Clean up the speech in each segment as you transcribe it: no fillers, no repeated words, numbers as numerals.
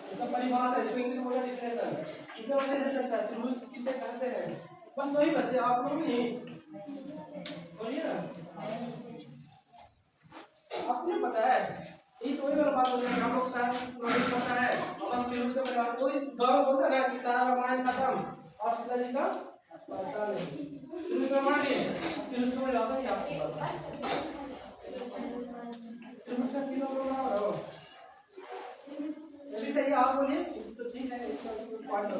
इसका परिभाषा इसको इंग्लिश में डिफिनेशन कितने बच्चे दे सकता है त्रिभुज किसे कहते हैं? बस वही बच्चे आप लोग नहीं बोलिए ना, आपने पता है ये तो वही वाला बात बोल रहे हैं हम लोग शायद नहीं पता है बस त्रिभुज का परिवार कोई गौरव होता है ना कि सारा रामायण खत्म और सीता जी का पता नहीं त्रिभुज का मान लिए त्रिभुज का जाता है आपको पता त्रिभुज का तीनों को बना रहा हो यदि सही आप बोलिए तो ठीक है इसका पॉइंट हो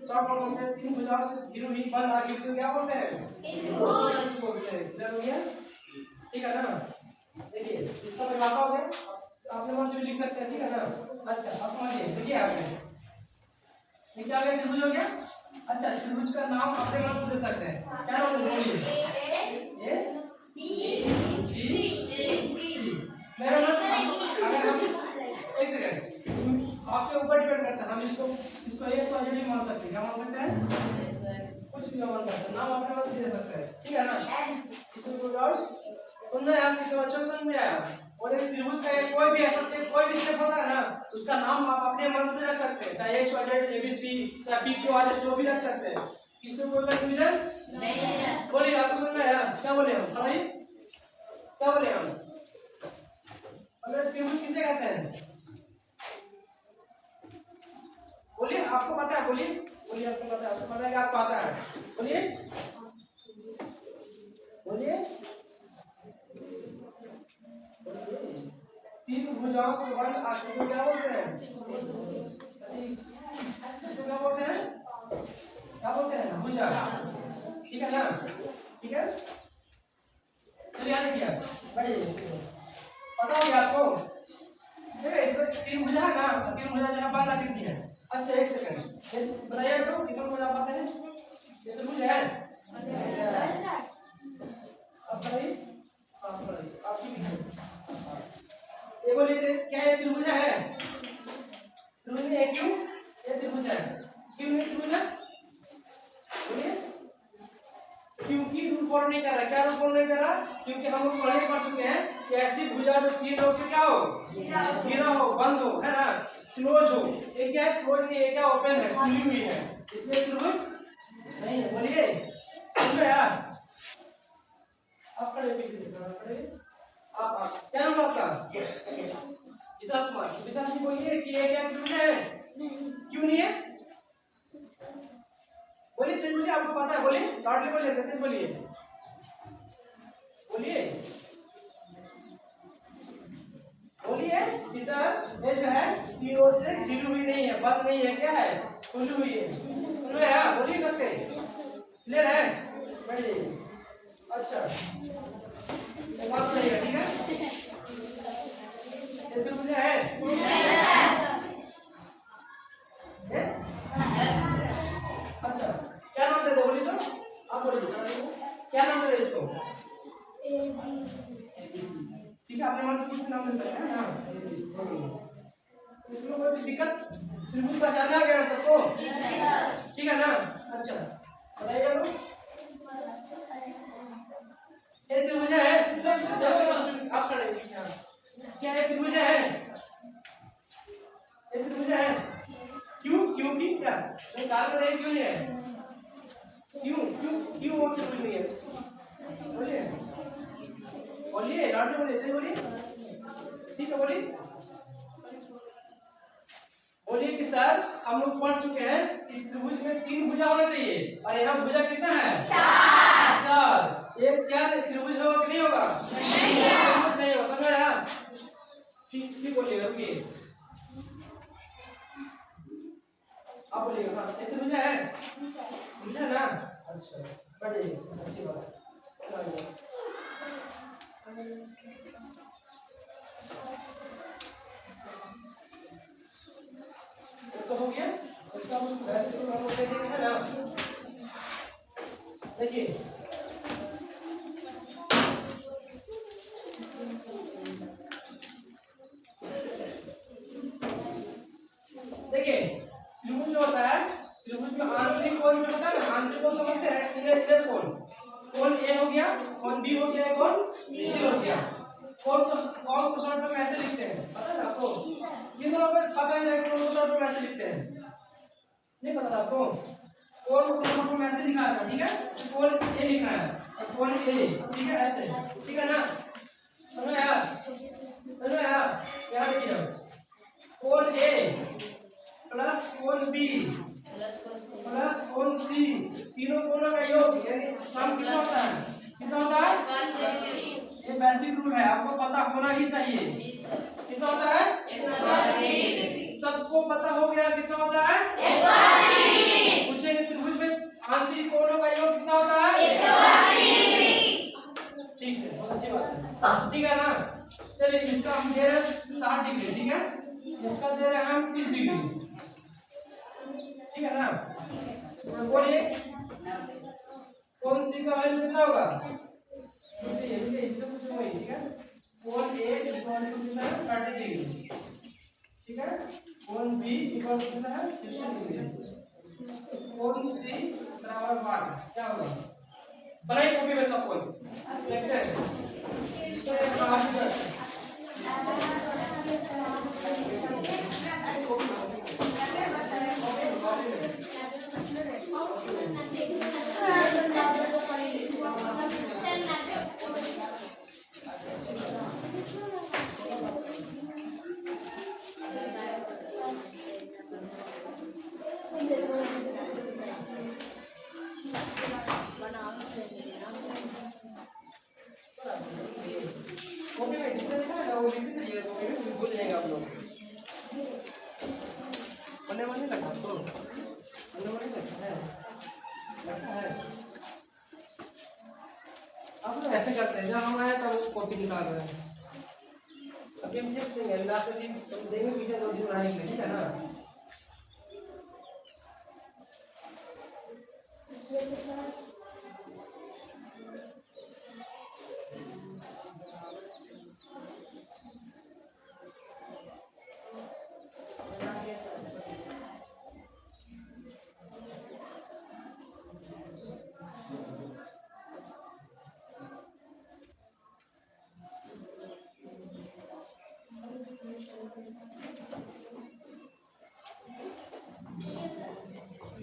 शॉर्ट फॉर्म बोलते हैं तीन भुजाओं से घिरी हुई बल आकृति को क्या बोलते हैं? त्रिभुज बोलते हैं। क्लियर हो गया? ठीक है ना? देखिए इसका परिभाषा हो गया आपने मन से भी लिख सकते हैं ठीक है ना? अच्छा अब समझिए देखिए आपने ये क्या हो गया त्रिभुज हो गया। अच्छा त्रिभुज का नाम अपने मन से दे सकते हैं क्या नाम बोलिए? ए बी सी मेरा मतलब अगर हम एक सेकंड आपके ऊपर डिपेंड करता है हम इसको एक सौ नहीं मान सकते क्या मान सकते हैं? कुछ भी मान सकते हैं नाम अपने पास दे सकते हैं ठीक है ना? इसको डाउट सुन रहे हैं आप कितने बच्चों को समझ में आया? और यदि त्रिभुज का कोई भी ऐसा शेप कोई भी शेप होता है ना उसका नाम आप अपने मन से रख सकते हैं चाहे एक्स वाई जेड एबीसी या पी क्यू आर जो भी रख सकते हैं। किसको बोलते हैं त्रिभुज? बोलिए आपको सुन रहे हैं क्या बोले हम समझिए क्या बोले हम त्रिभुज किसे कहते हैं? बोलिए आपको पता है बोलिए बोलिए आपको पता है कि आपको आता है बोलिए बोलिए तीन भुजाओं से बंद आकृति को क्या बोलते हैं? इसको क्या बोलते हैं भुजा ठीक है ना? ठीक है चलिए आगे क्या बढ़िए पता हो गया आपको इसमें तीन भुजा है ना तीन भुजा जो है बंद आकृति है। अच्छा एक सेकंड बताइए तो कितने भुजा पाते हैं? ये तो भुजा है अब बताइए आपकी ये बोलिए क्या ये त्रिभुज है? त्रिभुज है क्यों ये त्रिभुज है क्यों नहीं त्रिभुज है? बोलिए क्योंकि रूल फॉलो नहीं कर रहा क्या रूल फॉलो नहीं कर रहा? क्योंकि हम लोग पढ़े पढ़ चुके हैं कि ऐसी भुजा जो तीन रोज से क्या हो घिरा हो बंद हो है ना क्लोज हो ये क्या है क्लोज नहीं है क्या ओपन है खुली हुई है इसलिए त्रिभुज नहीं है। बोलिए सुन रहे यार आप खड़े आप क्या नाम आपका? विशाल कुमार। विशाल जी बोलिए कि ये क्या त्रिभुज है? क्यों नहीं है? बोलिए त्रिभुज आपको पता है बोलिए लाडली बोलिए तेज बोलिए बोलिए बोलिए विशाल ये जो है तीनों से घिरी हुई नहीं है बंद नहीं है क्या है खुली हुई है। सुन रहे हैं बोलिए कसके क्लियर है बढ़िए। अच्छा बात सही है ठीक है त्रिभुज है अच्छा क्या नाम दे बोलिए तो आप बोलिए क्या नाम दे इसको? ठीक है अपने मन से कुछ भी नाम दे सकते हैं ना इसमें कोई दिक्कत त्रिभुज का जानना गया सबको ठीक है ना? अच्छा बताइएगा तो ये त्रिभुज है आप खड़े क्या है त्रिभुज है? ये त्रिभुज है क्यों क्योंकि क्या नहीं कारण है क्यों नहीं है क्यों क्यों क्यों वो त्रिभुज नहीं है? बोलिए बोलिए लाडली बोलिए बोलिए ठीक है बोलिए बोलिए कि सर हम लोग पढ़ चुके हैं कि त्रिभुज में तीन भुजा होना चाहिए और यहाँ भुजा कितना है? चार एक क्या त्रिभुज होगा कि नहीं होगा? नहीं होगा समझ रहे हैं ठीक बोलिएगा रुकिए आप बोलिएगा हाँ ये त्रिभुज है भुजा ना? अच्छा बढ़िया अच्छी बात तो हो गया इसका वैसे तो हम लोग देखेंगे ना देखिए देखिए त्रिभुज जो होता है त्रिभुज में आंतरिक कोण जो होता है ना आंतरिक कोण समझते हैं इनर कोण कोण बी हो गया, कौन सी हो गया। कौन को शॉर्ट फॉर्म ऐसे लिखते हैं, पता है आपको? ये दोनों को पता है कौन को शॉर्ट फॉर्म ऐसे लिखते हैं, नहीं पता आपको? कौन को शॉर्ट फॉर्म ऐसे लिखा है, ठीक है? कौन ए लिखना है और कौन ए, ठीक है, ऐसे, ठीक है ना? समझ आया? समझ आया? क्या देखिए, कौन ए प्लस कौन बी प्लस कौन सी, तीनों कोणों का योग यानी सम कितना होता है, कितना होता है? ये बेसिक रूल है, आपको पता होना ही चाहिए। कितना होता है? सबको पता हो गया कितना होता है? पूछेंगे त्रिभुज में आंतरिक कोणों का योग कितना होता है? ठीक है, बहुत अच्छी बात है, ठीक है ना? चलिए इसका हम दे रहे हैं 60 डिग्री, ठीक है? इसका दे रहे हैं हम 30 डिग्री, ठीक है ना? बोलिए कौन सी का वैल्यू कितना होगा? ठीक है, कौन ए इक्वल टू कितना है? 30 डिग्री, ठीक है? कौन बी इक्वल टू कितना है? 60 डिग्री। कौन सी बराबर 1 क्या होगा? बनाइए कॉपी में सब कोई देखते हैं। तो एक बात है, कॉपी में जितना लिखा है ना वो लिख दीजिए, कॉपी में भूल जाएंगे आप लोग। बने बने लगा तो बने बने लगता है अब लोग ऐसे करते हैं, जब हम आए तो वो कॉपी निकाल रहे हैं। अभी हम लिख देंगे, लास्ट में देंगे पीछे 2 दिन बनाने के लिए, ठीक है ना?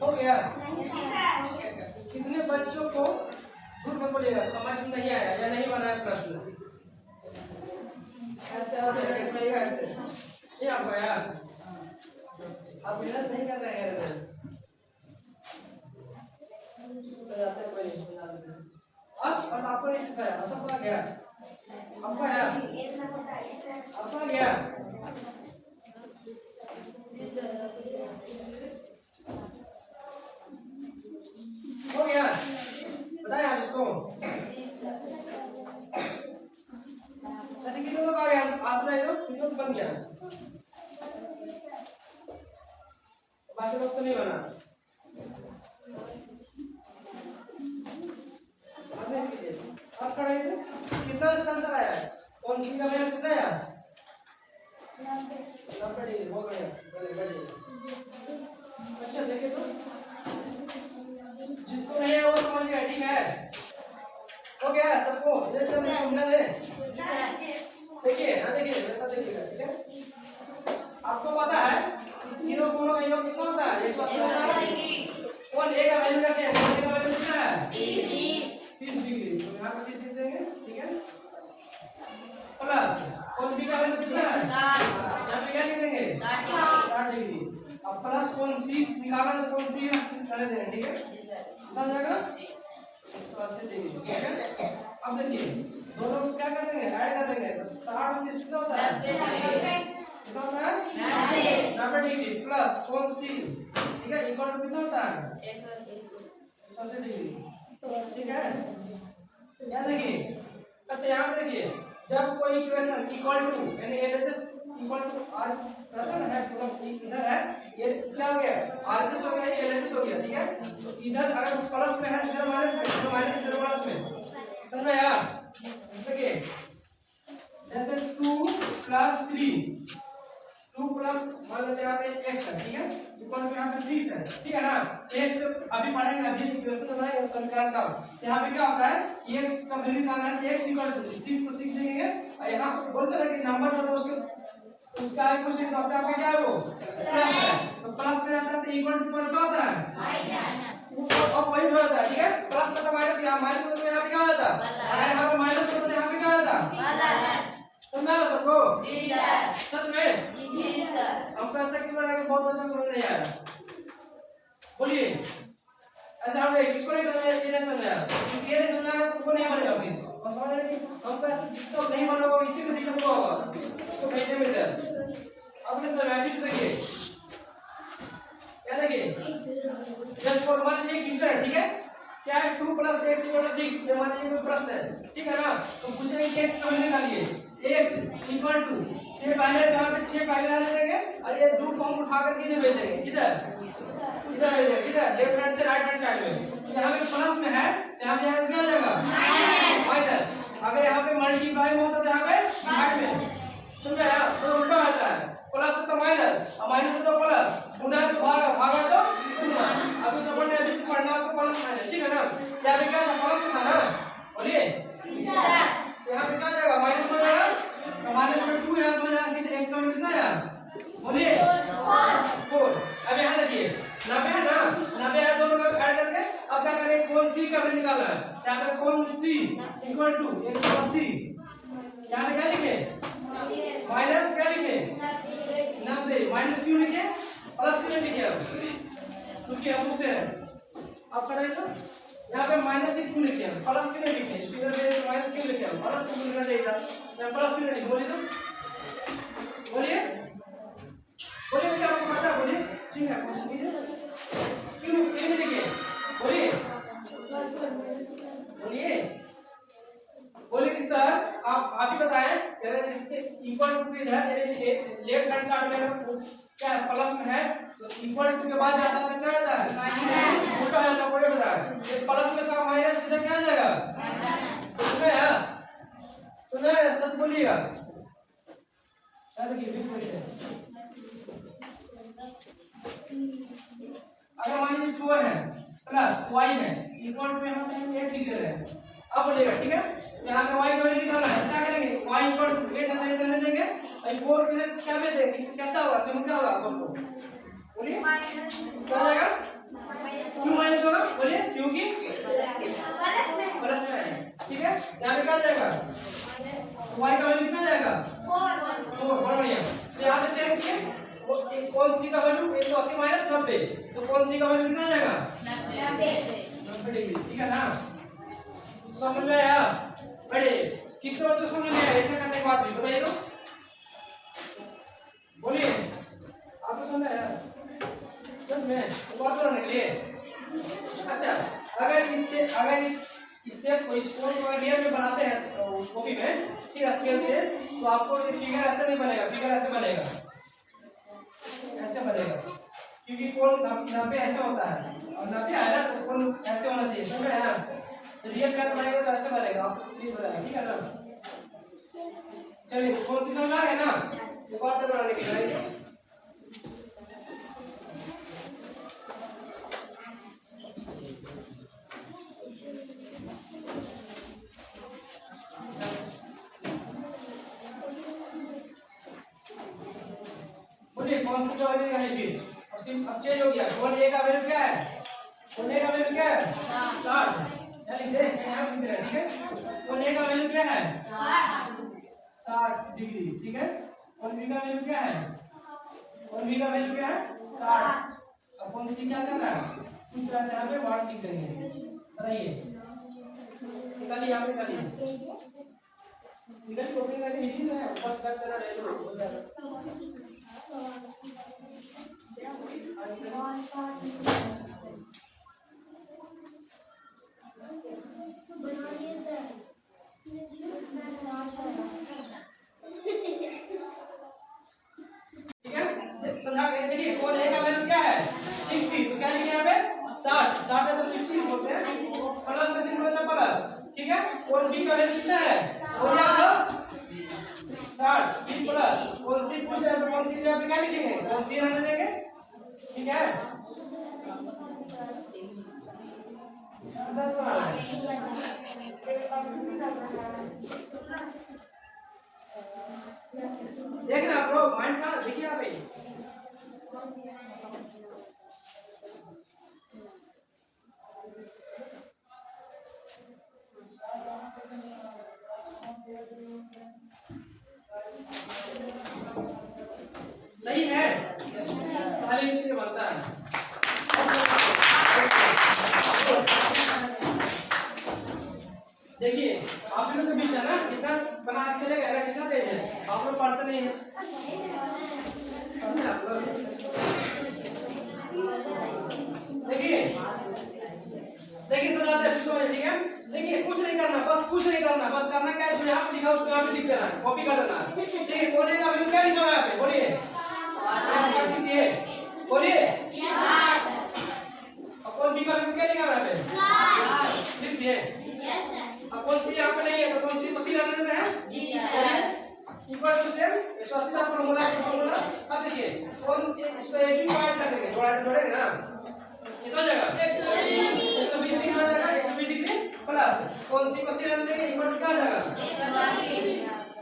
हो गया? कितने बच्चों को झूठ मत बोलिएगा, समझ नहीं आया या नहीं बनाया प्रश्न? ऐसे आप ऐसे ये आपको यार, आप मेहनत नहीं कर रहे हैं। बस आपको नहीं सिखाया, सबका गया, आपका गया, आपका गया। हो गया? बताए आप इसको? कितने लोग आ गया? आप रहे हो कितने लोग बन गया? बाकी लोग तो नहीं बना। आप खड़े थे, कितना इसका आंसर आया? कौन सी का वैल्यू कितना आया? 90 डिग्री। हो गया, अच्छा देखिए तो जिसको नहीं है वो समझ गया, ठीक है? हो गया सबको? समझा दे, देखिए ना, देखिए वैसा देखिएगा, ठीक है? आपको पता है तीनों कोणों का योग कितना होता है? 180 होता है। कौन ए का वैल्यू रखे हैं? कौन ए का वैल्यू कितना है? 30 डिग्री, तो यहाँ पर 30 लिख देंगे, ठीक है? प्लस कौन बी का वैल्यू कितना है? यहाँ पे क्या लिख देंगे? 60 डिग्री। अब प्लस कौन सी निकालना तो कौन सी कर देंगे, ठीक है? कितना जाएगा? 180 डिग्री, ठीक है? अब देखिए दोनों को क्या कर देंगे? ऐड कर देंगे, तो 60 में कितना होता है? कितना होता है? 90 डिग्री प्लस कौन सी, ठीक है, इक्वल टू कितना होता है? 180 डिग्री, ठीक है? याद रखिए। अच्छा यहाँ पे देखिए, जब कोई इक्वेशन इक्वल टू यानी एलएचएस इक्वल टू आर रखना है, इधर है ये क्या हो गया? आरएचएस हो गया, ये एलएचएस हो गया, ठीक है? तो इधर अगर प्लस में है, इधर माइनस में, इधर माइनस, इधर प्लस में, समझ आया? देखिए जैसे 2 + 3, 2 प्लस मान लेते हैं यहाँ पे x है, ठीक है? इक्वल टू यहाँ पे 6 है, ठीक है ना। एक अभी पढ़ेंगे, अभी इक्वेशन बनाएंगे समीकरण का। यहाँ पे क्या होता है, x का वैल्यू निकालना है, x इक्वल टू 6 तो 6 लिखेंगे और यहाँ से बोलते हैं कि नंबर जो है उसका कुछ हिसाब से आपका क्या है वो प्लस है, तो प्लस में आता है तो इक्वल टू पर क्या होता है अब वही हो जाता है, ठीक है। प्लस का माइनस, यहाँ माइनस होता है यहाँ पे क्या हो जाता है, अगर यहाँ पे माइनस होता है यहाँ पे क्या हो जाता है, समझा ना सबको? जी सर। सच में? जी सर। हमको ऐसा क्यों लगा कि बहुत बच्चों को नहीं आया, बोलिए ऐसा हमने किसको नहीं समझा, ये नहीं समझा, ये नहीं समझा तो वो नहीं बनेगा फिर, और समझ रहे हैं हमको ऐसा जितना नहीं बना वो इसी में दिक्कत हुआ होगा तो कहते हैं सर। अब ने सर मैट्रिक्स देखिए क्या देखिए, जस्ट फॉर मान लीजिए क्वेश्चन है, ठीक है, क्या है 2 + x = 6, ये मान लीजिए कोई प्रश्न है, ठीक है ना। तो पूछेंगे कि x का वैल्यू निकालिए, x इक्वल टू 6 पहले यहाँ पे 6 पहले आ जाएंगे और ये 2 को हम उठा कर किधर भेज देंगे, किधर इधर भेज देंगे, किधर लेफ्ट हैंड से राइट हैंड साइड में। यहाँ पे प्लस में है तो यहाँ पे क्या आ जाएगा माइनस, अगर यहाँ पे मल्टीप्लाई में होता तो यहाँ पे डिवाइड में, समझा यार, तो उल्टा होता है, प्लस है तो माइनस और माइनस है तो प्लस, गुणा है तो भागा, भागा तो गुणा। अभी तो पढ़ने अभी से पढ़ना आपको प्लस माइनस, ठीक है ना। क्या पे क्या था, प्लस था ना, बोलिए यहाँ पे क्या जाएगा माइनस हो जाएगा, तो माइनस में 2 यहाँ हो जाएगा, फिर x का वैल्यू कितना है, बोलिए 4। अब यहाँ देखिए 90 है ना, 90 है, दोनों का ऐड करके अब क्या करें, कौन सी का वैल्यू निकालना है, यहाँ पे कौन सी इक्वल टू 180, यहाँ पे क्या लिखे माइनस क्या लिखे 90, माइनस क्यों लिखे प्लस क्यों लिखे, अब क्योंकि हम उससे आप करें तो यहाँ पे माइनस से क्यों लिखे हैं, प्लस क्यों नहीं लिखे, स्पीकर पे माइनस क्यों लिखे हैं, प्लस क्यों लिखना चाहिए था, मैं प्लस क्यों नहीं, बोलिए तो बोलिए बोलिए क्या आपको पता है, बोलिए ठीक है क्यों नहीं लिखे, बोलिए बोलिए बोलिए कि सर आप ही बताएं, अगर इसके इक्वल टू के इधर लेफ्ट हैंड साइड में क्या है प्लस में है तो इक्वल टू के बाद जाता है क्या आता है माइनस, उल्टा जाता है उल्टा होता है, ये प्लस में का माइनस इधर क्या आ जाएगा सुने यार, सुने सच बोलिएगा, अगर मान लीजिए 4 है प्लस y है इक्वल टू यहाँ पे 8 लिख रहे हैं, अब बोलिएगा ठीक है, यहाँ पे y का वैल्यू निकालना है, क्या करेंगे y इक्वल टू 8 करने देंगे और 4 के इधर क्या भेज देंगे, इससे कैसा होगा, सिंपल क्या होगा आपको बोलिए माइनस क्या हो जाएगा, क्यों माइनस होगा बोलिए, क्योंकि प्लस में है, ठीक है। यहाँ पे क्या जाएगा y का वैल्यू कितना जाएगा 4, बहुत बढ़िया। तो यहाँ पे सेम किए कौन सी का वैल्यू 180 माइनस 90, तो कौन सी का वैल्यू कितना जाएगा 90 डिग्री, ठीक है ना। समझ में आया, बड़े कितने बच्चों समझ में आया, इतना करने के बाद भी बताइए तो बोलिए आपको समझ में आया, समझ में बात करने के लिए। अच्छा अगर इससे कोई स्कोर को रियल में बनाते हैं कॉपी में ठीक स्केल से, तो आपको ये फिगर ऐसे नहीं बनेगा, फिगर ऐसे बनेगा, ऐसे बनेगा, क्योंकि कोण 90 ऐसे होता है और 90 है ना तो कोण ऐसे होना चाहिए, समझ में आया। तो रियल मैथ बनाएंगे तो ऐसे बनेगा, आपको प्लीज बताएगा, ठीक है ना। चलिए कौन सी समझ आ गया ना, एक और तो बनाने के लिए कौन सी वैल्यू का है फिर अब सिर्फ अब चेंज हो गया, कौन ए का वैल्यू क्या है, कौन ए का वैल्यू क्या है 60, लिख दे यहाँ लिख दे, ठीक है। कौन ए का वैल्यू क्या है 60 डिग्री, ठीक है। कौन बी का वैल्यू क्या है, कौन बी का वैल्यू क्या है 60, अब कौन सी क्या कर रहा है कुछ ऐसे यहाँ पे वाट लिख देंगे, बताइए निकालिए, यहाँ पे निकालिए, इधर कॉपी करके नीचे ना बस कर देना ले लो हो जाएगा। ठीक है समझा गए, चलिए कौन ए का वैल्यू क्या है 60, तो क्या लिखे यहाँ पे 60 है तो 60 बोलते हैं, प्लस का सिंबल है प्लस, ठीक है। कौन बी का वैल्यू कितना है कौन क्या 60 बी प्लस, कौन सी पूछ रहे हैं तो कौन सी जगह पे क्या लिखेंगे, कौन सी रहने देंगे ठीक है 10 बनाना है। देख रहे आप लोग माइंड का देखिए आप सही है खाली के लिए बनता है। देखिए आप लोग के बीच है ना कितना बना के चलेगा ना कितना तेज है आप लोग पढ़ते नहीं है आप लोग देखिए देखिए सुनाते हैं फिर ठीक है। देखिए कुछ नहीं करना बस कुछ नहीं करना बस करना क्या है जो यहाँ पे लिखा उसको यहाँ पे लिख देना कॉपी कर देना ठीक है। कोने का वैल्यू क्या लिखा हुआ है यहाँ पे बोलिए बोलिए अब कौन बी का वैल्यू क्या लिखा हुआ है यहाँ पे लिख दिए। अब कौन सी यहाँ पे नहीं है तो कौन सी सी लगा देते हैं इक्वल टू सेम 180 का फॉर्मूला अब देखिए कौन इस पे एक ही पॉइंट कर देंगे जोड़ेंगे ना कितना जाएगा 120 डिग्री हो जाएगा 120 डिग्री प्लस कौन सी सी लगा देंगे इक्वल क्या जाएगा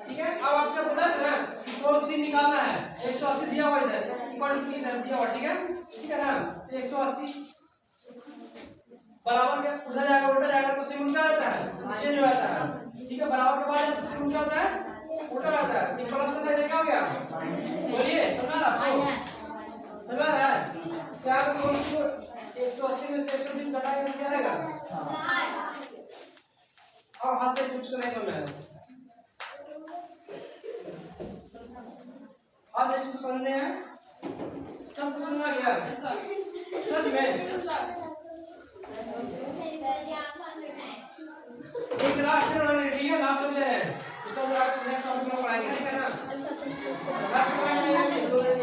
ठीक है। अब आपको पता है ना कौन सी निकालना है 180 दिया हुआ इधर इक्वल टू इधर दिया हुआ ठीक है ना 180 बराबर के उधर जाएगा उल्टा जाएगा तो सिम उल्टा आता है चेंज हो जाता है ठीक है। बराबर के बाद सिम उल्टा आता है उल्टा आता है एक प्लस में क्या हो गया बोलिए समझ रहा है क्या कौन सी 180 में से 120 घटाएंगे क्या आएगा और हाथ से कुछ नहीं करना है आज इसको समझने हैं सब कुछ समझ गया सच में एक राष्ट्र बनाने के लिए आप समझे हैं तो आप नेक्स्ट टॉपिक में पढ़ाएंगे ठीक है ना राष्ट्र बनाने के लिए दो दिन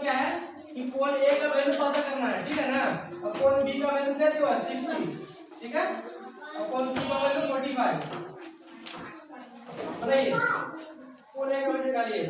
क्या है कि कोण ए का वैल्यू पता करना है ठीक है ना और कोण बी का वैल्यू क्या दिया 60 ठीक है और कोण सी का वैल्यू 45 बताइए कोण ए का वैल्यू निकालिए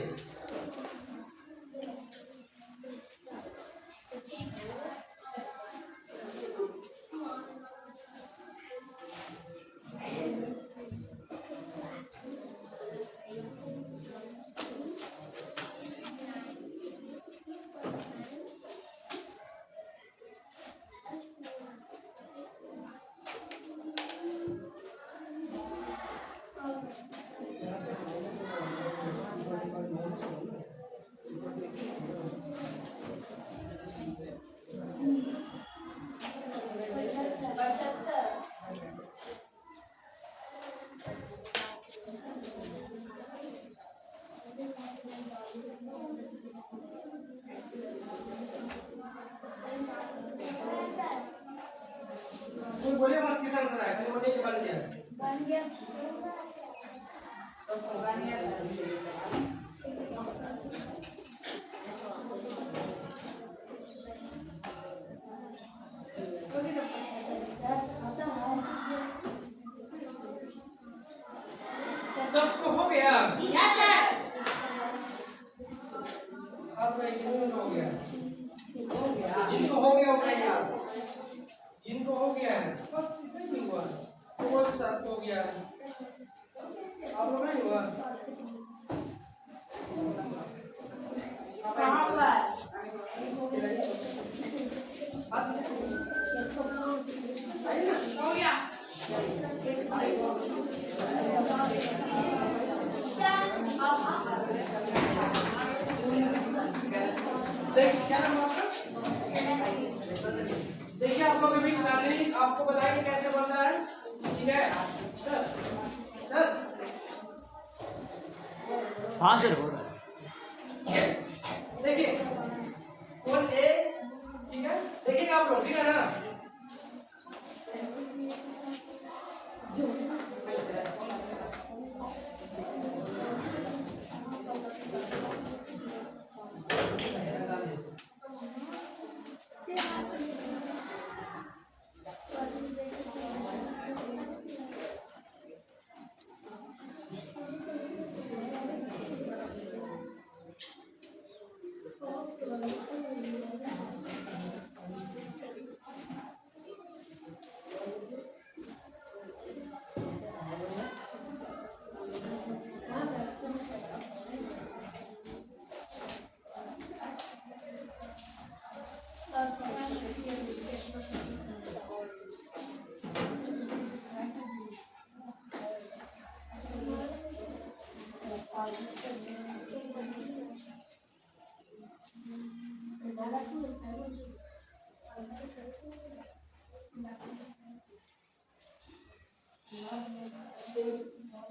बोलिए मत कितना आंसर आया खाली बोलिए कि बन गया सब बन गया सबको हो गया यस सर अब हो गया जिनको हो गया उठाइए आप जिनको हो गया है बस इतना ही हुआ वो सब हो गया आप लोग नहीं हुआ कहां पर हो गया क्या नाम आपका देखिए आप लोग के बीच में आपको बताएंगे कैसे बनता है ठीक है सर सर हाँ सर हो रहा है देखिए कोण ए ठीक है देखिएगा आप लोग ठीक है ना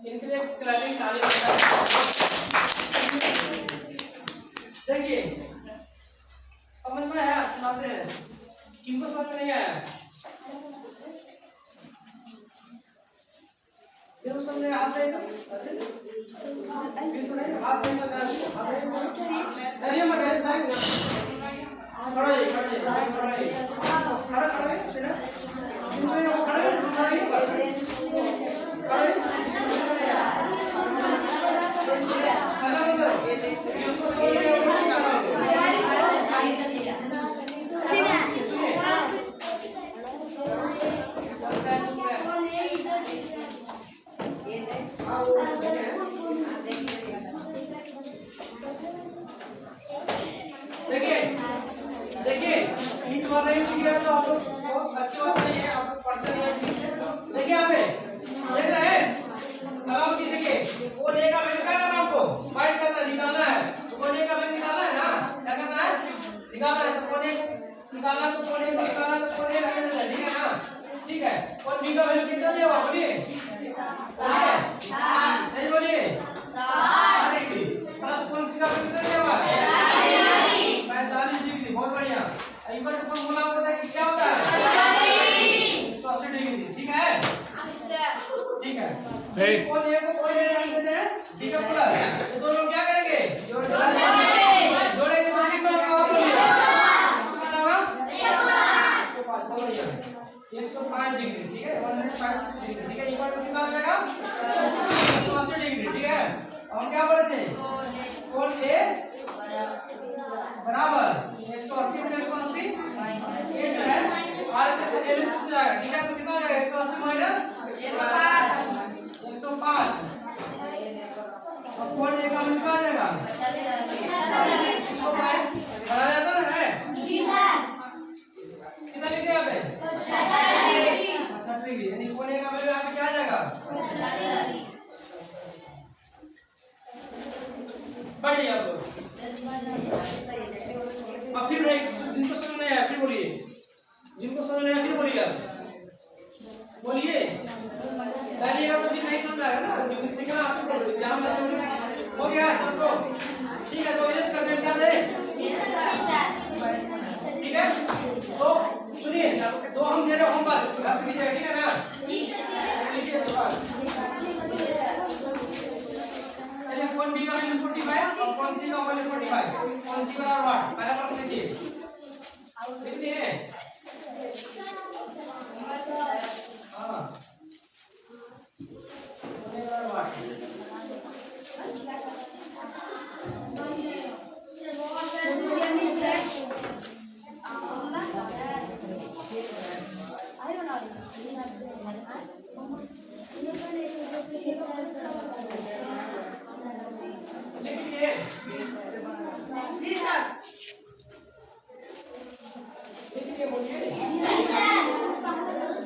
इनके लिए क्लैपिंग ताली बजाएं। देखिए समझ में आया, सुनाते हैं किनको समझ में नहीं आया, जो समझ में आता है ऐसे फिर सुने हाथ में करना धैर्य मत धैर्य खड़ा है खड़ा है खड़ा है खड़ा खड़ा है सुना इनको ये खड़ा है सुना ही बस खड़ा है खड़ा मत करो इनको सोल के देखिए इस बार नहीं सीख रहे तो आप लोग बहुत अच्छी बात नहीं है, आप लोग पर्सन ये सीख देखिए यहाँ पे देख रहे हैं अब की देखिए वो ले का वैल्यू क्या करना आपको फाइंड करना निकालना है, तो कोने का वैल्यू निकालना है ना, क्या करना है निकालना है, तो कोने निकालना तो कोने निकालना तो कोने रहने देना, ठीक है ना, ठीक है। और बी का वैल्यू कितना दिया हुआ बोलिए 7 नहीं बोलिए 7 प्लस कौन सी का वैल्यू कितना दिया हुआ 45 डिग्री, बहुत बढ़िया। इक्वल टू फॉर्मूला होता है कि क्या होता है 180 डिग्री, ठीक है ठीक है। कौन ये को कोई नहीं देते हैं, ठीक है पूरा, तो दोनों क्या करेंगे जोड़ेंगे तो कितना होगा बोलिए कितना होगा 105, बढ़िया 105 डिग्री, ठीक है 105 डिग्री, ठीक है। इक्वल टू कितना हो जाएगा 180 डिग्री, ठीक है। हम क्या बोले थे कोण ए बराबर 180 में 180 ये जो है आर से एलिप्स में जाएगा, ठीक है, तो कितना हो जाएगा 180 माइनस 105 अब कोण ए का वैल्यू कितना आ जाएगा 122 बढ़ा जाता ना है जी सर कितना लिखे यहाँ पे 60 डिग्री, यानी कोण ए का वैल्यू यहाँ पे क्या आ जाएगा बढ़िया आप लोग। अब फिर जिनको समझ नहीं आया फिर बोलिए, जिनको समझ नहीं आया फिर बोलिए बोलिए डालिएगा तो नहीं समझ आएगा ना, क्योंकि सीखना आप ही को जहां तक हो गया सबको, ठीक है। तो इरेज करने क्या दे ठीक है, तो सुनिए तो हम दे रहे होमवर्क घर से कीजिएगा, ठीक है ना, लिखिए तो चलिए कौन बी का वैल्यू 45 और कौन सी का वैल्यू 45, कौन सी बराबर व्हाट पहला प्रश्न लिखिए कितनी है हां बराबर व्हाट लिखिए जी सर लिखिए बोलिए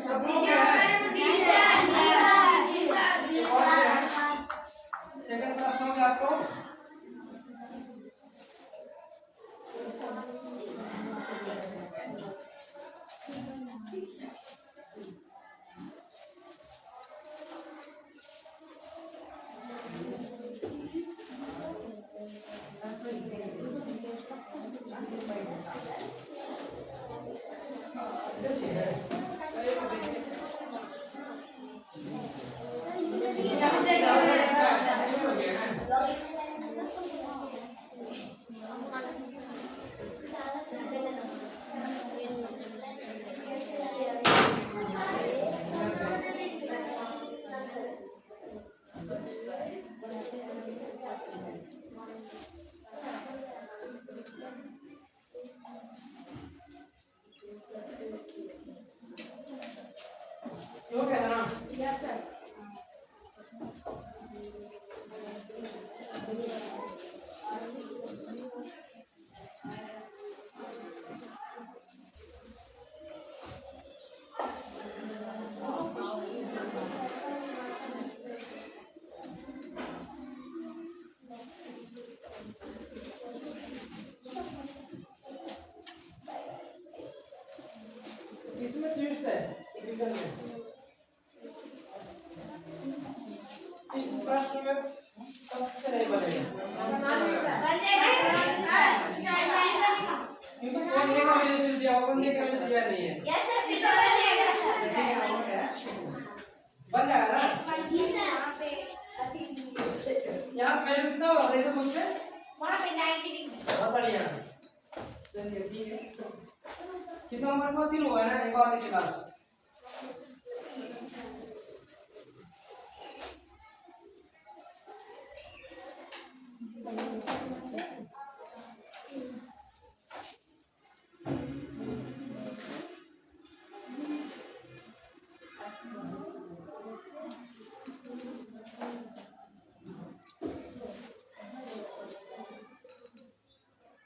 सब लोग क्या है जी सर सेकंड प्रश्न हो गया आपको क्यों कह रहा हूं यस सर ट्यूसडे एक वीकेंड में इस प्रश्न में सबसे नहीं बनेगा क्योंकि कौन ने का मेरे से दिया कौन ने का मेरे दिया नहीं है यस सर फिर बन जाएगा सर बन जाएगा ना जी सर यहाँ मेरे कितना होगा देखो मुझसे वहाँ पे 90 बहुत बढ़िया चलिए ठीक है कितना हमारे पास 3 होगा ना एक और के बाद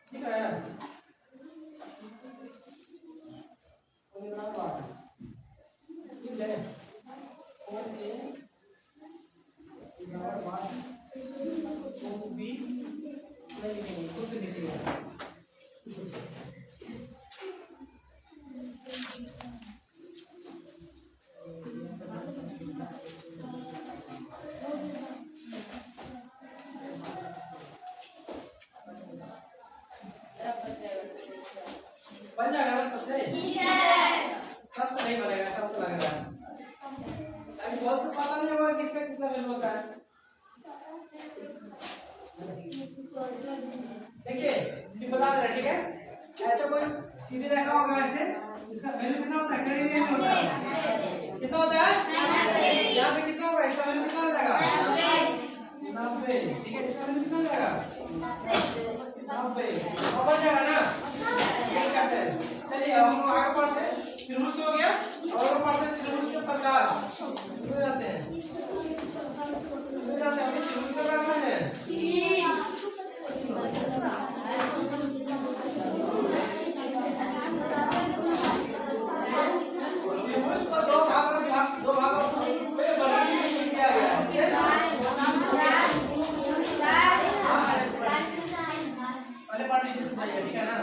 ठीक है ठीक है ओके इधर बात तो भी नहीं कुछ नहीं बन जाएगा ना सबसे सबसे नहीं बनेगा सब तो लगेगा अभी बहुत तो पता नहीं होगा किसका कितना वैल्यू होता है देखिए ये बता दे रहा ठीक है ऐसा कोई सीधी रेखा होगा ऐसे इसका वैल्यू कितना होता है करीब नहीं होता है कितना होता है यहाँ पे कितना होगा इसका वैल्यू कितना हो जाएगा 90 ठीक है इसका वैल्यू कितना हो जाएगा 90 और बच जाएगा ना चलिए अब हम आगे पढ़ते हैं त्रिभुज हो गया और पढ़ते हैं त्रिभुज के प्रकार हो जाते हैं अभी त्रिभुज का प्रकार है त्रिभुज को दो भागों में बनाने के लिए किया गया है पहले पार्ट लीजिए तो सही है ठीक है ना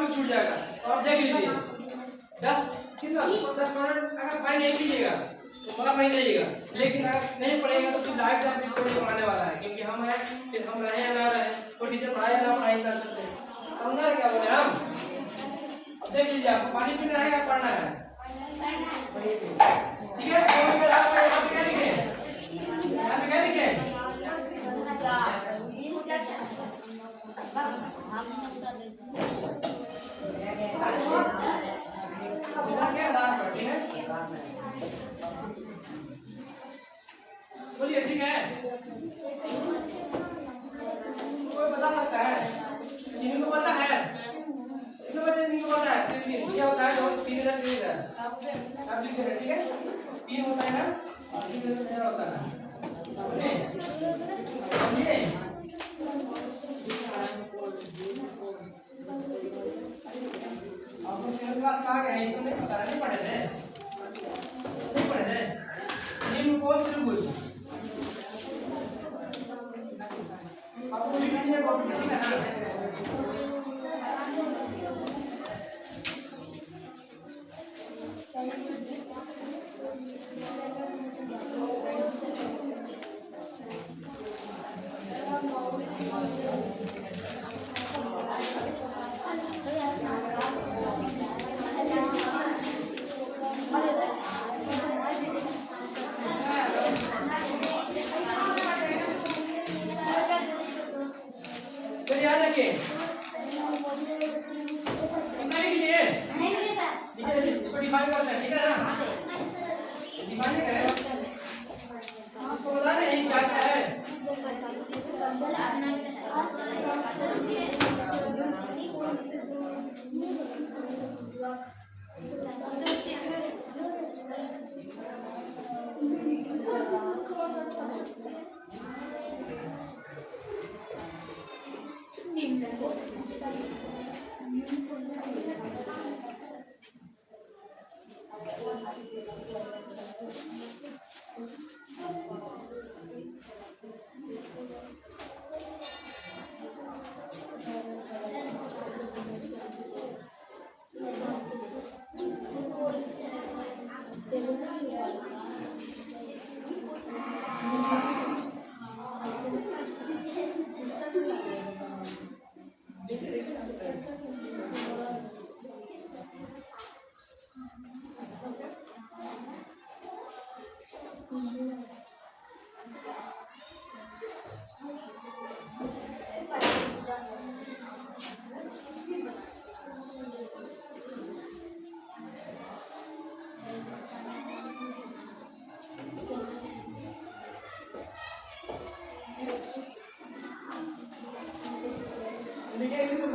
छूट जाएगा और देख लीजिए 10 मिनट अगर फाइन नहीं कीजिएगा तो मतलब नहीं जाइएगा लेकिन अगर नहीं पढ़ेगा तो फिर लाइफ का कोई पढ़ाने वाला है क्योंकि हम हैं फिर हम रहे या ना रहे कोई टीचर पढ़ाए ना पढ़ाई कर सकते समझा क्या बोले हम अब देख लीजिए आपको पानी पीना है या पढ़ना है ठीक है क्या लिखे बोलिए ठीक है कोई बता सकता है इन्हीं को पता है इनको बच्चे इन्हीं को पता है क्या होता है 3 इधर 3 इधर आप लिख रहे ठीक है 3 होता है ना 3 इधर होता है बोलिए आपको शेयर क्लास कहाँ गए इसको नहीं पता नहीं पढ़े थे निम्न त्रिभुज आपको लिखने को ठीक है ना याद रखिए कितना लिखिए इसको डिफाइन करते हैं ठीक है ना डिफाइन करें आपको बता रहे हैं क्या क्या है निम्न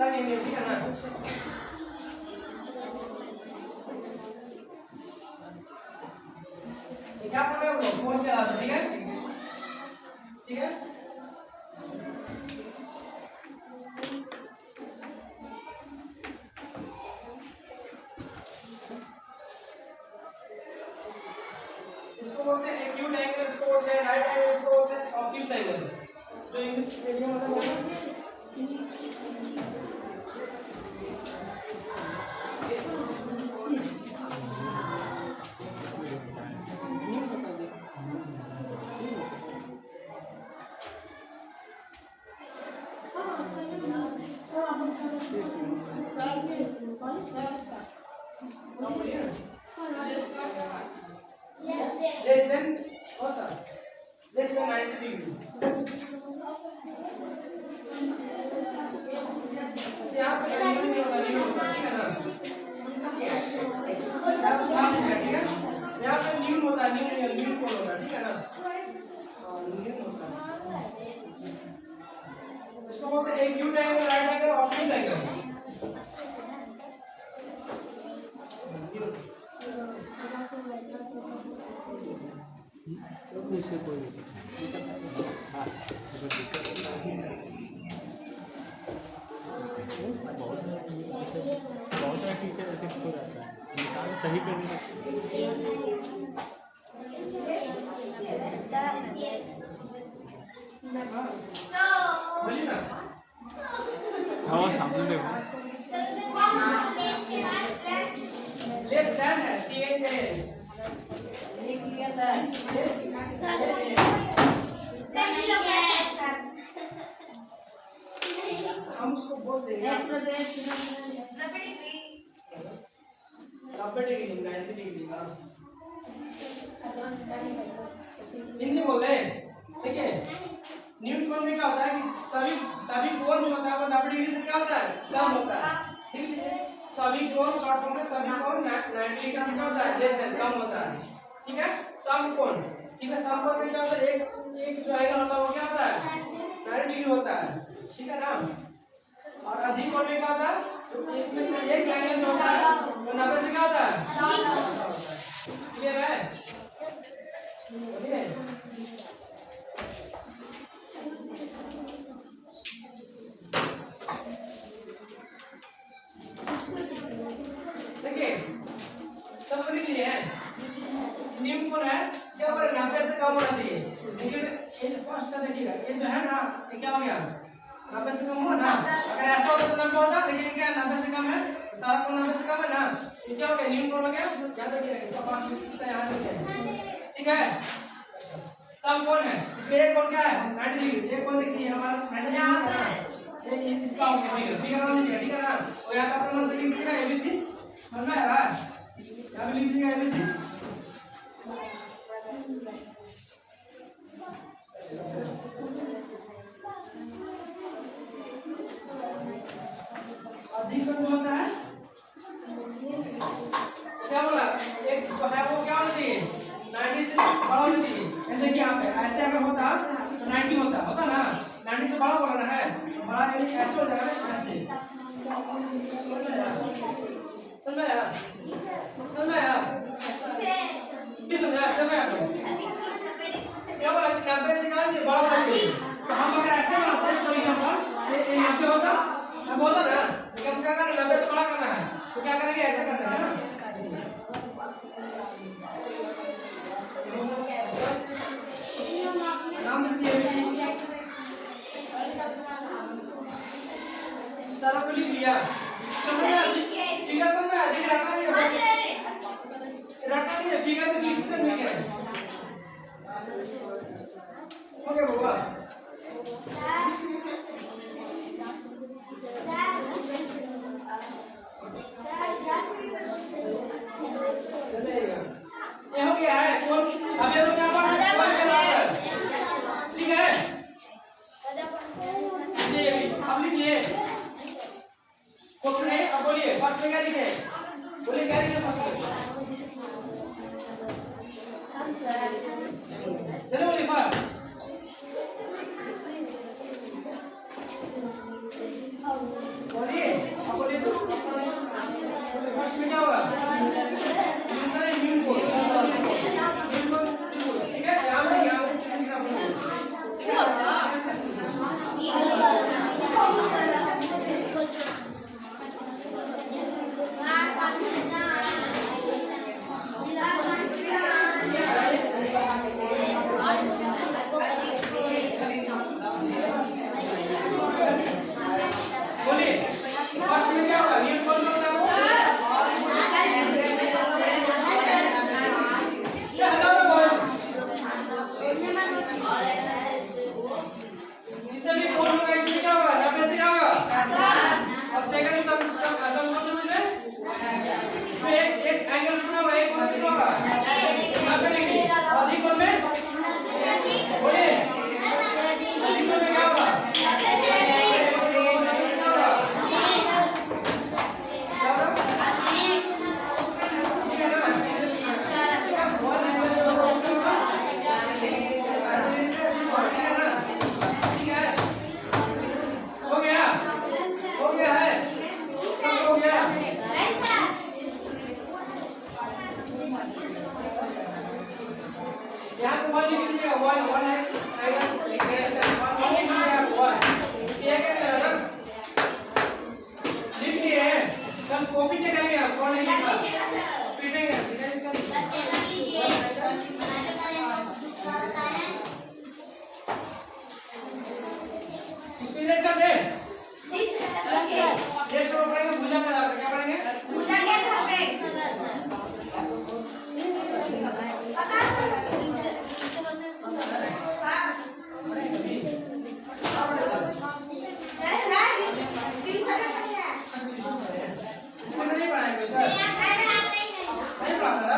दूसरा भी नहीं, ठीक है ना। क्या पढ़ रहे हो लोग, फोन चला दो, ठीक है ठीक है। इसको बोलते हैं एक्यूट एंगल, इसको बोलते हैं राइट एंगल, इसको बोलते हैं ऑब्ट्यूज एंगल। जो इंग्लिश मीडियम में मतलब less than और सा less than 90 डिग्री। यहाँ पे न्यून नहीं होता, न्यून होता, ठीक है ना। ठीक है, यहाँ पे न्यून होता है, न्यून कोण होता है, ठीक है ना। न्यून होता है, इसको बोलते हैं acute angle, right angle, obtuse angle. इससे कोई हाँ बहुत सारे टीचर ऐसे हो जाता है, निकाल सही करने बोलिए ना। हाँ सामने देखो लेस देन है, TH है। हम उसको बोल देंगे 90 डिग्री 90 डिग्री का हिंदी बोल रहे हैं, ठीक है। न्यूटन कोण में क्या होता है कि सभी कोण जो होता है वो 90 डिग्री से क्या होता है, कम होता है, ठीक है। सभी कोण शॉर्ट फॉर्म में सभी कोण 90 डिग्री से क्या होता है, लेस देन, कम होता है, ठीक है। सम कोण, ठीक है, सम कोण में क्या होता है, एक जो एंगल होता है वो क्या होता है, 90 डिग्री होता है, ठीक है ना। और अधिक कोण में क्या होता है, इसमें से एक एंगल जो होता है वो 90 से क्या होता है, क्लियर है। बोलिए देखिए सब लिख लिए हैं। नियम कौन है, क्या पर 90 से कम होना चाहिए। देखिए ये फर्स्ट का देखिएगा, ये जो है ना ये क्या हो गया, 90 से कम हो ना। अगर ऐसा होता तो 90 होता, लेकिन क्या 90 से कम है, सारा कोण 90 से कम है ना, ये क्या हो गया, नियम कौन हो गया। याद रखिएगा इसका फर्स्ट इसका यहाँ लिखिए, ठीक है। सम कोण है, इसमें एक कोण क्या है, 90 डिग्री। एक कोण देखिए हमारा 90 डिग्री है ना, ये इसका हो गया फिगर वाला लिखिएगा, ठीक है ना। और यहाँ पे अपना से लिख दीजिएगा ABC, समझ में आ रहा है, यहाँ पे लिख दीजिएगा ABC। अधिक जो होता है क्या बोला, एक जो है वो क्या होना चाहिए, 90 से बड़ा होना चाहिए। जैसे कि यहाँ पे ऐसे अगर होता तो 90 होता ना, 90 से बड़ा बोलना है, बड़ा यानी ऐसे हो जाएगा, ऐसे समझ में आया, किस समझा क्या बोला, 90 से क्या बड़ा होना चाहिए। तो हम अगर ऐसे बनाते हैं तो यहाँ पर यहाँ पे होता, मैं बोलता ना, लेकिन क्या करना, 90 से बड़ा करना है तो क्या करेंगे, ऐसे करते हैं ना। नाम लिखिए, सारा को लिख लिया, समझ में फिगर समझ में रटना नहीं है, फिगर में डिसीजन मेकर है, ओके बाबा। ये हो गया है कौन, अब ये लोग क्या पढ़ रहे हैं, ठीक है। ये भी अब लिखिए, अब बोलिए फर्स्ट में क्या लिखे, बोलिए क्या लिखे फर्स्ट में, चलो बोलिए फर्स्ट। बोलिए कल कॉपी चेक करेंगे आप कौन नहीं लिखा पीटेंगे स्पीड कर दे ये छोड़ पड़ेगा भुजा में डाल क्या पढ़ेंगे पूजा के घर पे इसमें नहीं पढ़ाएंगे सर नहीं पढ़ाता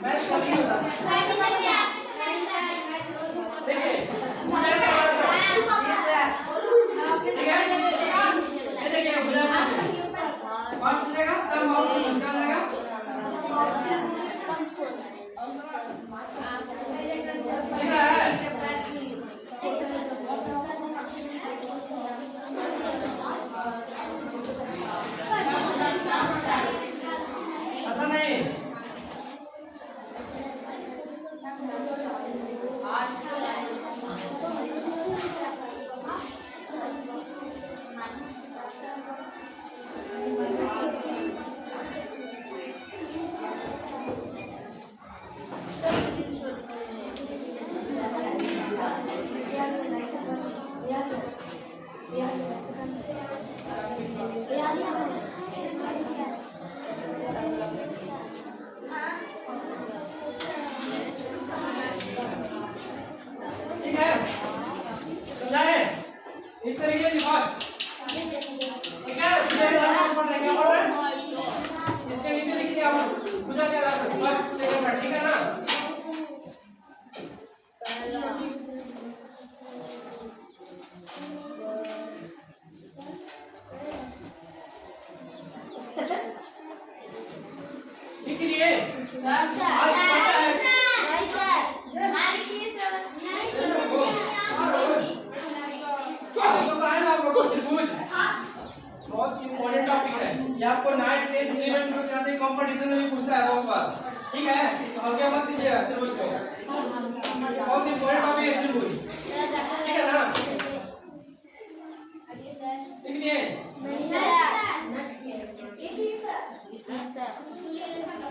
मैच कभी होता देखिए भुजा के बाद ये देखिए भुजा में कौन पूछेगा सर माउंट पूछा जाएगा ठीक है नहीं ठीक है समझा है इस तरीके की बात ठीक है पूजा के आधार पर क्या पढ़ रहे हैं इसके नीचे लिख दिया आप पूजा के आधार पर फर्स्ट सेकंड पर ठीक है ना लिख लिए बहुत इंपॉर्टेंट टॉपिक है ये आपको 9 10 11 में जाते कंपटीशन में भी पूछता है बहुत बार ठीक है तो आगे मत दीजिएगा त्रिभुज को बहुत इंपॉर्टेंट टॉपिक है त्रिभुज ठीक है ना लिखिए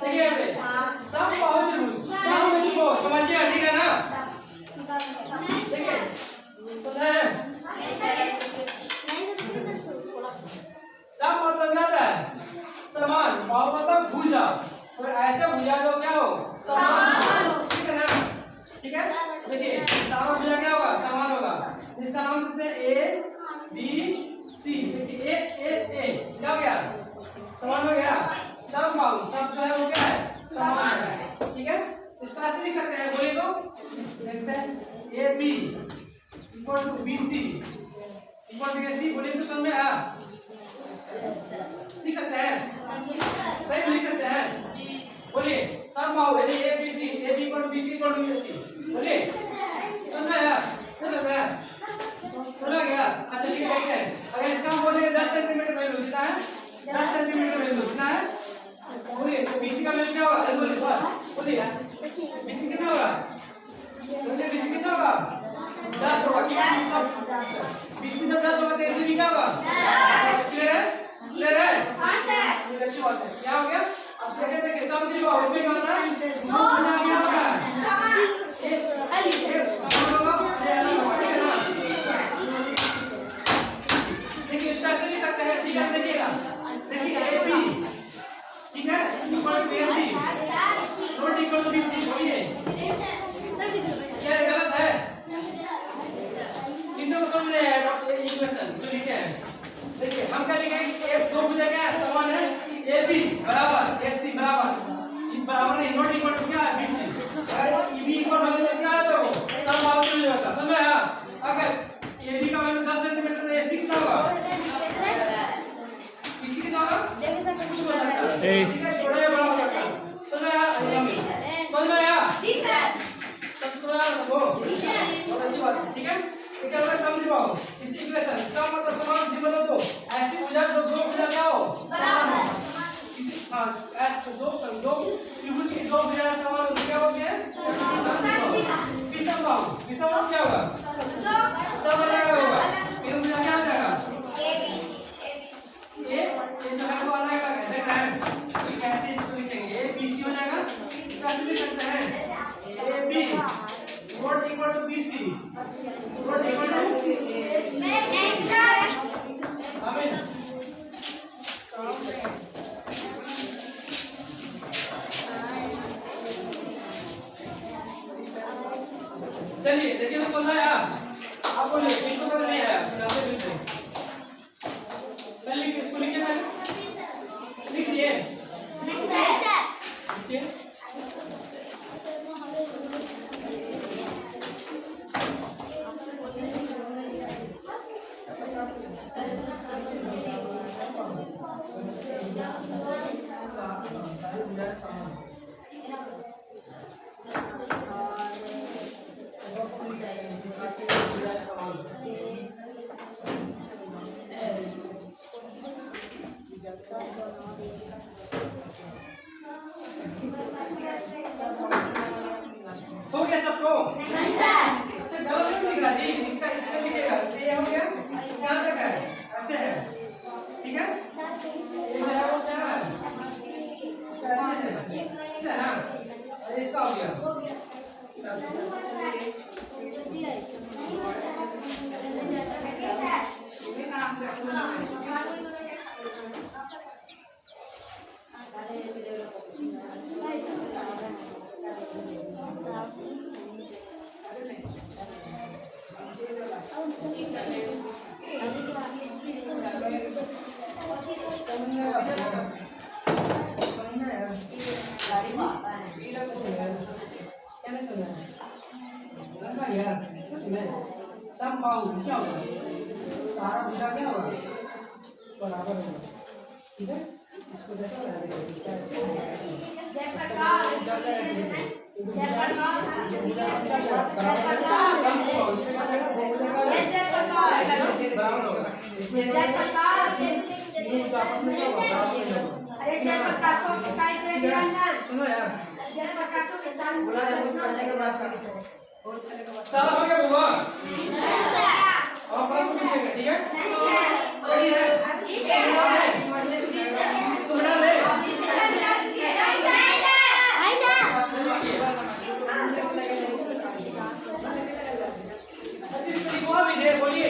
देखिए सब बहुत त्रिभुज नाम इसको समझिए ठीक है ना देखिए सुना है सब मतलब क्या है समान बाहु मतलब भुजा और ऐसे भुजा जो क्या हो समान ठीक है ना ठीक है देखिए सारा भुजा क्या होगा समान होगा इसका नाम देते हैं ए बी सी देखिए ए क्या हो गया समान हो गया सब बाहु सब जो है वो क्या है समान है ठीक है इसको ऐसे लिख सकते हैं बोलिए तो देखते हैं A B equal to B C equal to A C बोलिए तो समझ में आया लिख सकते हैं सही में लिख सकते हैं बोलिए सम बाहु यदि A B C A B equal to B C equal to A C बोलिए समझा या समझ गया समझ गया अच्छा ठीक है अगर इसका हम बोलेंगे 10 सेंटीमीटर वैल्यू कितना है 10 सेंटीमीटर वैल्यू कितना है बोलिए तो बीसी का वैल्यू क्या होगा बोलिए बोलिए बीसी कितना होगा बोलिए बीसी कितना होगा 10 होगा कि सब बीसी जब 10 होगा तो एसी भी क्या होगा क्लियर है क्लियर है हां सर अच्छी बात है क्या हो गया अब सेकंड तक हिसाब नहीं हुआ उसमें क्या होता है दो क्या होगा समान होगा देखिए इसका ऐसे लिख सकते हैं ठीक है देखिएगा देखिए ए बी ठीक है equal to A C not equal to B C बोलिए क्या ये गलत है कितने को समझ रहे हैं इक्वेशन जो लिखे हैं देखिए हम क्या लिखेंगे ए दो भुजा क्या है समान है ए बी बराबर ए सी बराबर इन बराबर नहीं नॉट इक्वल टू क्या है बी सी अगर ए बी इक्वल हो तो क्या आता है वो सब बात नहीं होता समझ आया अगर ए बी का वैल्यू 10 सेंटीमीटर तो ए सी कितना होगा बी सी कितना होगा कुछ हो सकता है ठीक है थोड़ा बड़ा हो सकता है समझ आया समझ में आया जी सर सब्सक्राइब हो बहुत अच्छी बात है ठीक है एक बार समझ पाओ इस इक्वेशन इसका मतलब समान जीवन हो तो ऐसी भुजा जो दो भुजा क्या हो बराबर इसी हां ऐसे दो त्रिभुज की दो भुजा समान हो क्या होती है विषम बाहु विषम बाहु क्या होगा सब अलग होगा फिर भुजा क्या हो जाएगा ए ये जो है वो अलग अलग है, देख रहे हैं कैसे इसको लिखेंगे, ए बी सी हो जाएगा, कैसे लिख सकते हैं A B not equal to B C not equal to Amit चलिए देखिए तो सुन रहा है आप बोलिए इनको समझ नहीं आया बताते फिर से पहले इसको लिखिए पहले लिख लिए लिखिए हो गया सबको? अच्छा गलत नहीं लिख रहा जी, इसका इसका लिखेगा, ऐसे ये हो गया, क्या रखा है? ऐसे है, ठीक है? ये जो है वो क्या है? इसका ऐसे है, ना? और इसका हो गया। सब बाहु क्या होगा सारा भुजा क्या होगा बराबर होगा ठीक है इसको जैसा सुनो यार सारा हो गया बुआ और बात पूछेंगे ठीक है इसको बना ले बोलिए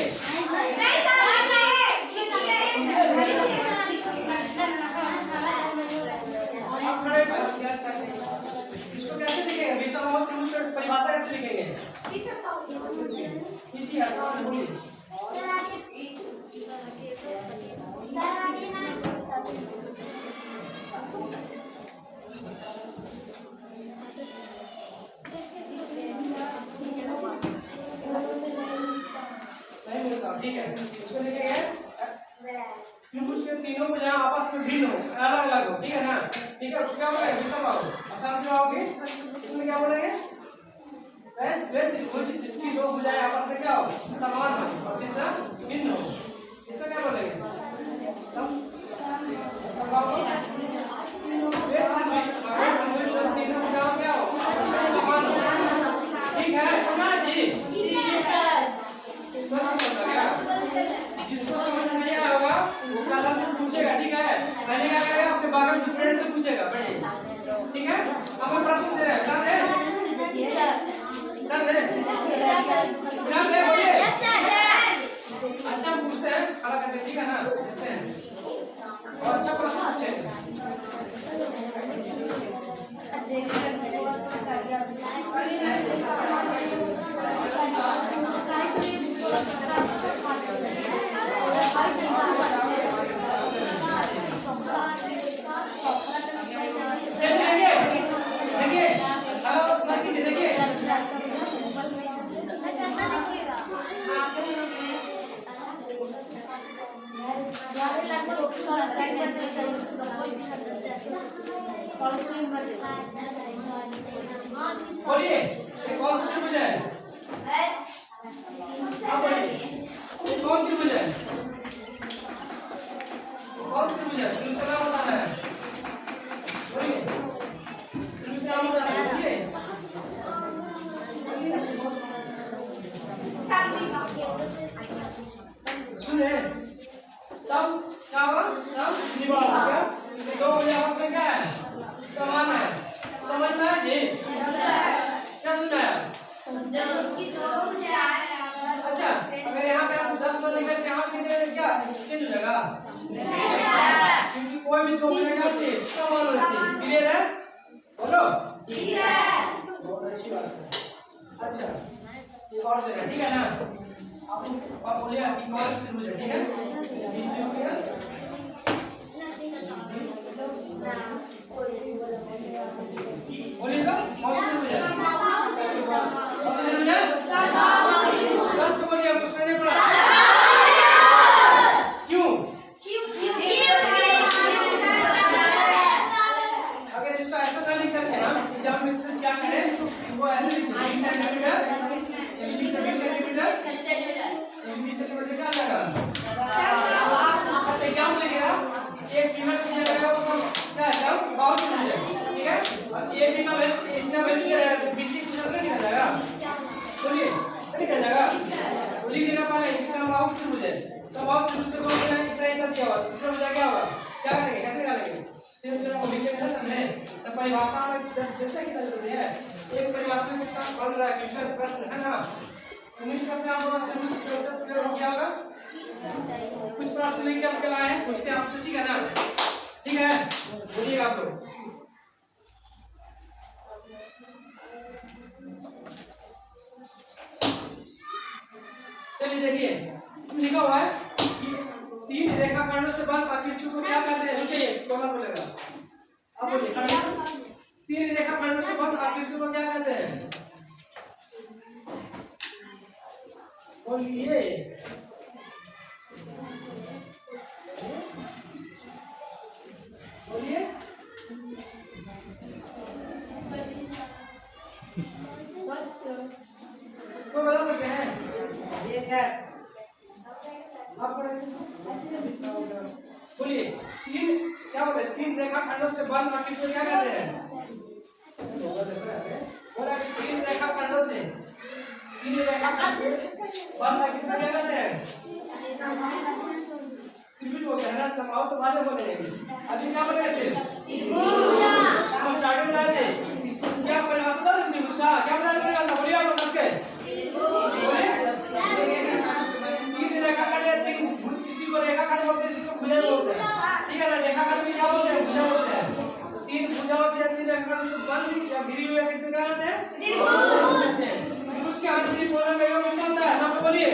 इसको कैसे लिखेंगे विषम परिभाषा कैसे लिखेंगे बोलिए नहीं मिलता ठीक है इसको लिखेंगे त्रिभुज के तीनों भुजाएं आपस में भिन्न हो अलग अलग हो ठीक है ना ठीक है उसको क्या बोलेंगे विषम बाहु आसान जो आओगे इसमें क्या बोलेंगे वैसे त्रिभुज जिसकी दो भुजाएं आपस में क्या हो समान हो और तीसरा भिन्न हो इसको क्या बोलेंगे तीनों भुजाओं क्या हो समान हो ठीक है सुना जी जिसको समझ नहीं आया होगा वो कल हमसे पूछेगा ठीक है पहले क्या करेगा अपने बागल से फ्रेंड से पूछेगा पढ़िए ठीक है अब हम प्रश्न दे रहे हैं ध्यान दे बोलिए अच्छा पूछते हैं खड़ा करके ठीक है ना देखते हैं और अच्छा प्रश्न पूछेंगे बोलिए ये कौन सा त्रिभुज है ये कौन त्रिभुज है कौन त्रिभुज है त्रिभुज का नाम बताना है बोलिए त्रिभुज का नाम बताना है बोलिए सुने सब क्या होगा सब निभाओ क्या ये दो भुजा आपस में क्या है समान है समझना है जी क्या सुनना है अच्छा अगर यहाँ पे हम 10 मान लेकर यहाँ पे क्या चेंज हो जाएगा क्योंकि कोई भी दो भुजा क्या होती है समान होती है क्लियर है बोलो बहुत अच्छी बात है अच्छा ये और जगह ठीक है ना आप बोलिए कि कौन त्रिभुज है ठीक है बीसी हो गया बोलिए तो कौन त्रिभुज है कौन त्रिभुज है 10 को बोलिए कुछ नहीं पड़ा क्यों अगर इसको ऐसा ना लिख करके हम एग्जाम में सिर्फ क्या करें वो ऐसे लिख 20 सेंटीमीटर ये लिख 20 सेंटीमीटर क्या लगा अच्छा क्या लगेगा एक फीमेल की जगह वो क्या है सब बाउंड हो जाएगा ठीक है और ये भी का वैल्यू इसका वैल्यू क्या है बीसी की जगह नहीं जाएगा बोलिए नहीं जाएगा बोलिए देना पड़ेगा इसका बाउंड हो जाए सब बाउंड त्रिभुज को बोलना इतना इतना दिया हुआ इसका हो जाएगा क्या करेंगे कैसे करेंगे सिर्फ जरा वो लिख के ना समझे तो परिभाषा में जैसे कि जरूरी है एक परिभाषा में कितना बन रहा है क्वेश्चन प्रश्न है ना उम्मीद करते हैं आप लोग त्रिभुज कैसे क्लियर हो गया होगा कुछ प्रश्न लेके हम चलाए हैं पूछते हैं आपसे ठीक है ना ठीक है बोलिएगा आप लोग चलिए देखिए इसमें लिखा हुआ है कि 3 रेखाखंडों से बन आकृति को क्या कहते हैं रुकिए कौन बोलेगा अब बोलिए 3 रेखाखंडों से बन आकृति को क्या कहते हैं बोलिए बोलिए तो बता सकते हैं ये है आप बोलिए 3 क्या बोलते हैं 3 रेखाखंडों से बन आकृति को क्या कहते हैं बोला कि 3 रेखाखंडों से 3 रेखाखंड बन आकृति को क्या कहते हैं त्रिभुज बोलते हैं ना समबाहु तो बाद में बोलेंगे अभी क्या बोले ऐसे हम स्टार्टिंग में आए थे क्या परिभाषा था त्रिभुज का क्या बता परिभाषा बोलिए आप लोग के 3 रेखाखंड है 3 किसी को रेखाखंड बोलते हैं किसी को भुजा बोलते हैं ठीक है ना रेखाखंड में क्या बोलते हैं भुजा बोलते हैं 3 भुजाओं से 3 रेखाखंड से बन या घिरी हुई आकृति क्या कहते हैं त्रिभुज के आंतरिक कोणों का योग कितना होता है सबको बोलिए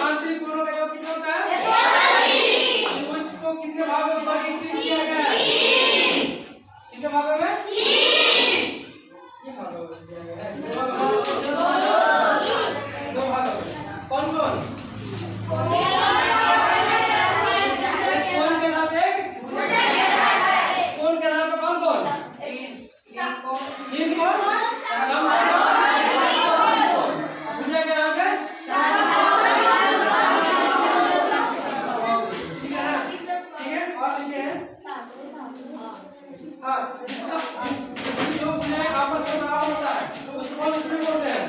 आंतरिक कोणों का योग कितना होता है त्रिभुज को कितने भागों में वर्गीकृत किया गया है कितने भागों में 3 भागों में किया गया है 2 भागों में कौन कौन कौन के नाम एक कौन के नाम पे कौन कौन 3 कौन भुजा के नाम पे हाँ जिसकी दो भुजाएं आपस में बराबर होता है उसको कौन त्रिभुज बोलते हैं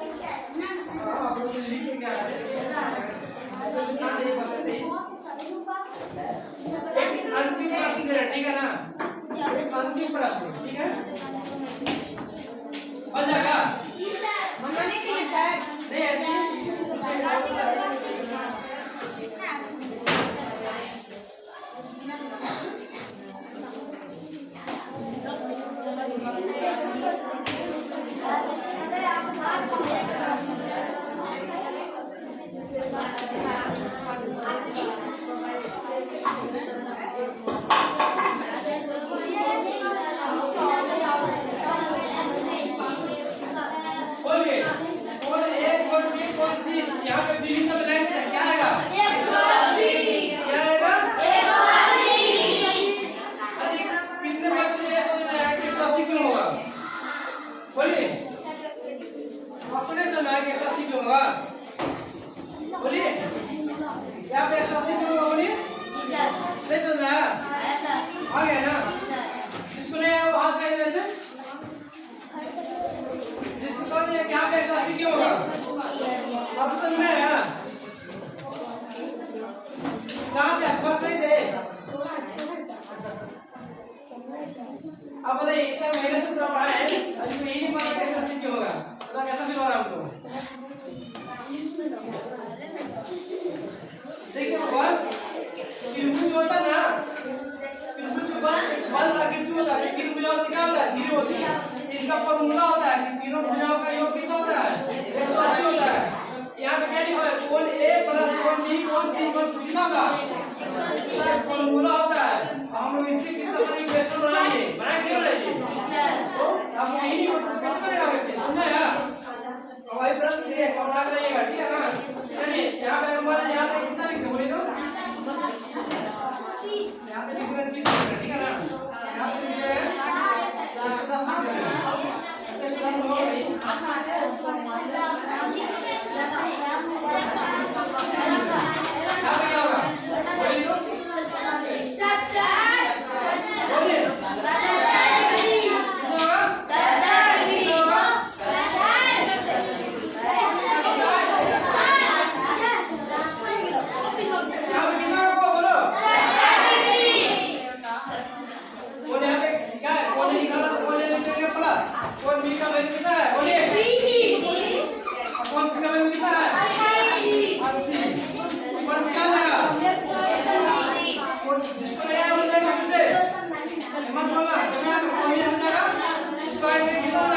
आप लोग लिख के क्या है एक अंतिम प्रश्न दे रहा ठीक है ना एक अंतिम प्रश्न ठीक है बन जाएगा मंगाने के लिए सर नहीं ऐसे बोलिए कौन ए कौन बी कौन सी यहाँ पे विभिन्न ब्लैंक्स है क्या आएगा क्या आएगा कितने बच्चों ने समझ में आया कि 180 क्यों होगा बोलिए अपने समझ में आया कि 180 क्यों होगा बोलिए यहाँ पे 180 क्यों होगा बोलिए नहीं समझ में आया आ गया ना जिसको नहीं आया वो हाथ में ऐसे जिसको समझ में आया कि यहाँ पे 180 क्यों होगा होगा? फॉर्मूला होता है। हम लोग इससे कितना बड़ा इक्वेशन बनाएंगे, क्यों बनाएंगे? तो हम यही कैसे बनेगा बच्चे, समझा यार? अब वही प्रश्न ये कब याद रहेगा, ठीक है ना? चलिए यहाँ पे नंबर है, यहाँ पे कितना लिखते बोले तो? यहाँ पे लिख रहे हैं 30, ठीक है ना? यहाँ पे लिख रहे हैं 10 लिख रहे हैं। ऐसे सुधार हो गई। यहाँ पे क्या होगा? बोलिए तो। बोलिए। कितना होगा? यहाँ पे कितना होगा बोलो? कौन यहाँ पे क्या है? कौन ने निकाला तो कौन ने लिखेंगे पहला? कौन बी का वैल्यू कितना है? बोलिए। कौन सी का वैल्यू कितना है? 80। ऊपर क्या जाएगा? कौन जिसको नहीं आया वो जाएगा फिर से। मत बोलना, जब यहाँ पे कोई नहीं जाएगा, इसको आएंगे कितना?